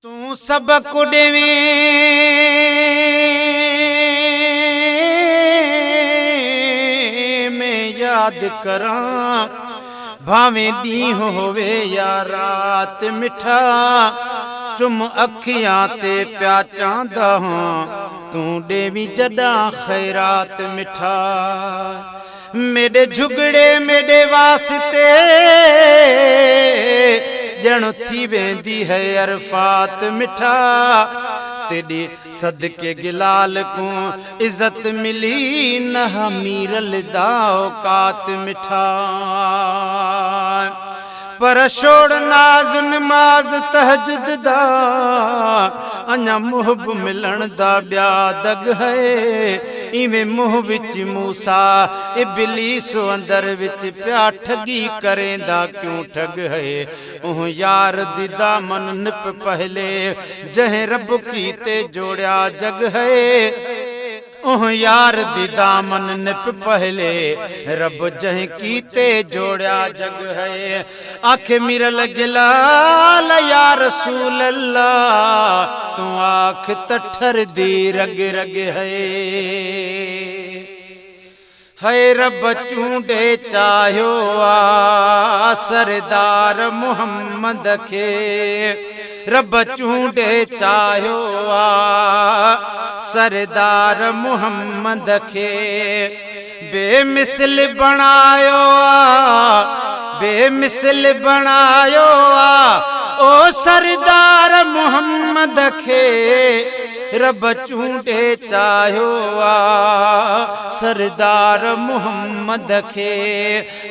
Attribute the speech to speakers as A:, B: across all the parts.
A: तू सबक ॾेवे में याद करां भावें ॾींहुं होवे या रात मिठा चुम अखियां ते प्या चांदा तू ॾेवी जॾां ख़ैरात मिठा मेरे झुगड़े मेरे वास्ते ॼण थी वेंदी है अरफात मिठा तेॾे सदके गिलाल को इज़त मिली न मीरल दा औकात मिठा पर छोड़ नाज़ नमाज तहजुद दा अञा मुहब मिलन दा ॿिया दग है इवें मुँह विच मूसा इबलीस अंदर विच प्या ठगी करेंदा क्यों ठग है ओह यार दी दामन निप पहले जह रब कीते जोड़िया जग है ओह यार दी दामन निप पहले रब जह कीते जोड़िया जग है आखे मिरल गिलाल या रसूल अल्लाह तू आख तठर दी रग रग है रब चूंडे चाहियो आ सरदार मुहम्मद के रब चूंडे चाहियो आ सरदार मुहम्मद के बेमिसल बनायो आ बेमिसल बनायो आ ओ सरदार मुहम्मद के रब चूंडे चाहियो आ सरदार मुहम्मद के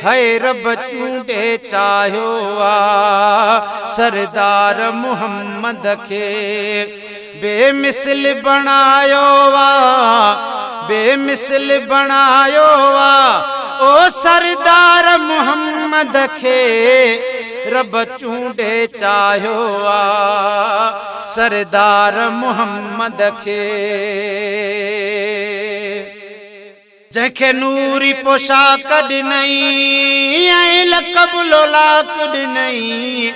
A: है रब चूंडे चाहियो आ सरदार मुहम्मद के बेमिसल बनायो आ बेमिसल बनायो आ ओ सरदार मुहम्मद के रब चूंडे चाहियो आ सरदार मुहम्मद के जंहिंखे नूरी पोशाक ॾिनई ऐं लक़ब लोलाक ॾिनई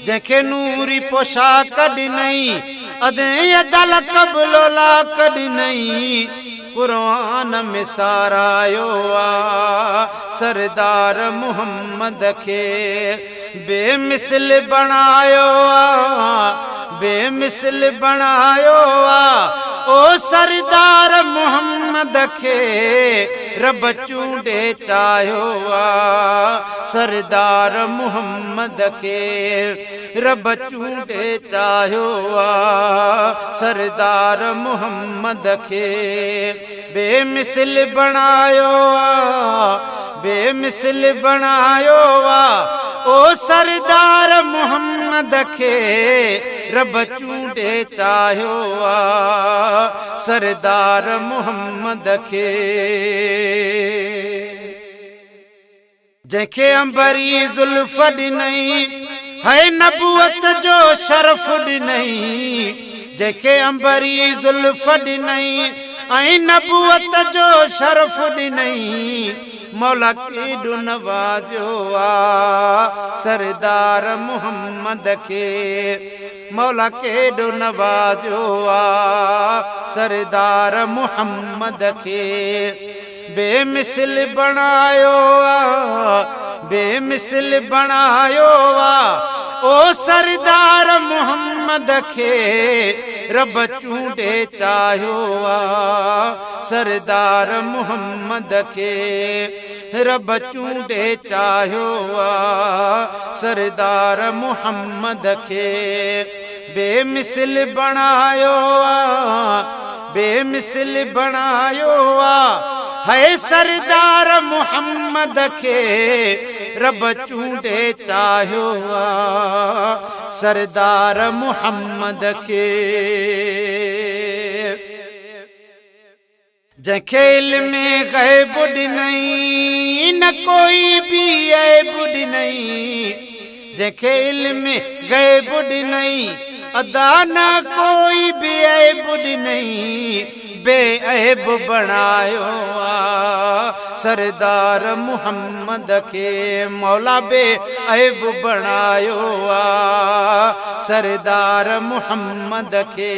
A: जंहिंखे नूरी पोशाक ॾिनई अदा लक़ब लोलाक ॾिनई कुरान में सारायो आ सरदार मुहम्मद के बेमिसल बनायो आ बेमिसल बनायो आ ओ सरदार मुहम्मद के रब चूंडे चाहियो आ सरदार मुहम्मद के रब चूंडे चाहियो आ सरदार मुहम्मद के बेमिसल बनायो आ बेमिसल बनायो आ ओ सरदार मुहम्मद के रब चूंडे चाहियो आ सरदार मुहम्मद के जंहिंखे अंबरी ज़ुल्फ़ ॾिनई है नबूअत जो शरफ़ ॾिनई जंहिंखे अंबरी ज़ुल्फ़ ॾिनई ऐं नबूअत जो शरफ़ ॾिनई मौला केॾो नवाज़ियो आ सरदार मुहम्मद के मौला केॾो नवाज़ियो आ सरदार मुहम्मद के बेमिसल बनायो आ बेमिसल बनायो आ ओ सरदार मुहम्मद के रब चूंडे चाहियो आ सरदार मुहम्मद के रब चूंडे चाहियो आ सरदार मुहम्मद के बेमिसल बनायो आ बेमिसल बनायो आ है सरदार मुहम्मद के रब चूंडे चाहियो आ सरदार मुहम्मद के जंहिंखे इल्म ग़ैब ॾिनई न कोई भी ऐब ॾिनई जंहिंखे इल्म ग़ैब ॾिनई अदा न कोई भी ऐब ॾिनई बेऐब बणायो सरदार मुहम्मद के मौला बेऐब बणायो सरदार मुहम्मद के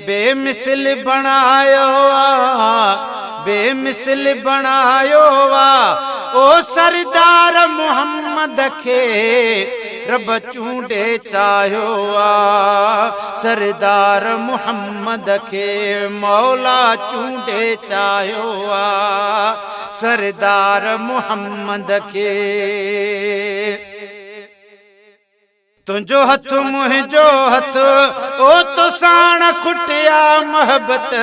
A: बेमिसल बणायो बेमिसल बणायो ओ सरदार मुहम्मद के रब चूंडे चाहियो सरदार मुहम्मद के मौला चूंडे चाहियो सरदार मुहम्मद के तुंहिंजो हथ मुंहिंजो हथ ओ तो साण खुटिया मोहब्बत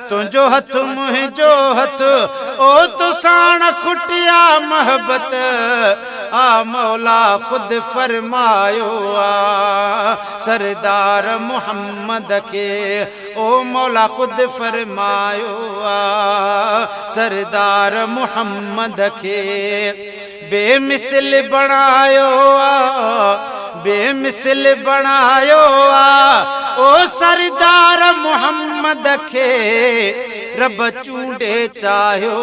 A: तुंहिंजो हथ मुंहिंजो हथ ओ तो साण खुटिया मोहब्बत आ मौला खुद फरमायो सरदार मुहम्मद के ओ मौला खुद फरमायो सरदार मुहम्मद के बेमिसल बणायो बेमिसल बणायो ओ सरदार मुहम्मद के रब चूंडे चाहियो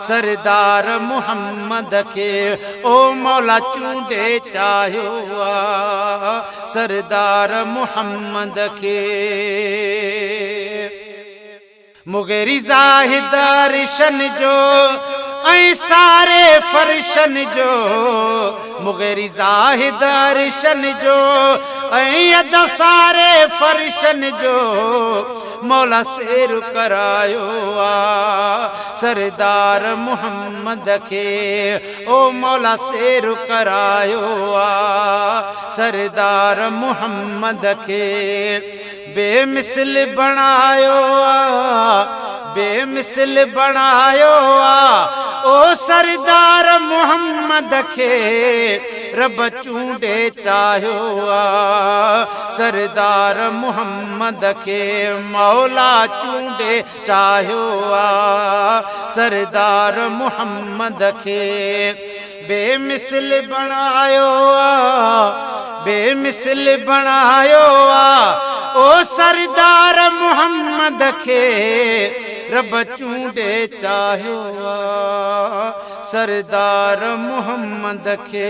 A: सरदार मुहम्मद के ओ मौला चूंडे चाहियो सरदार मुहम्मद के मुगेरी ज़ाहिद रिशन जो ऐं सारे फर्शन जो मुगेरी ज़ाहिद रिशन जो ऐं अद सारे फर्शन जो मौला शेर करायो सरदार मुहम्मद के ओ मौला शेर करायो सरदार मुहम्मद के बेमिसल बणायो बेमिसल बणायो ओ सरदार मुहम्मद के रब चूंडे चाहियो सरदार मुहम्मद के मौला चूंडे चाहियो सरदार मुहम्मद के बेमिसल बणायो बेमिसल बणायो ओ सरदार मुहम्मद के रब चूंडे चाहियो सरदार मुहम्मद के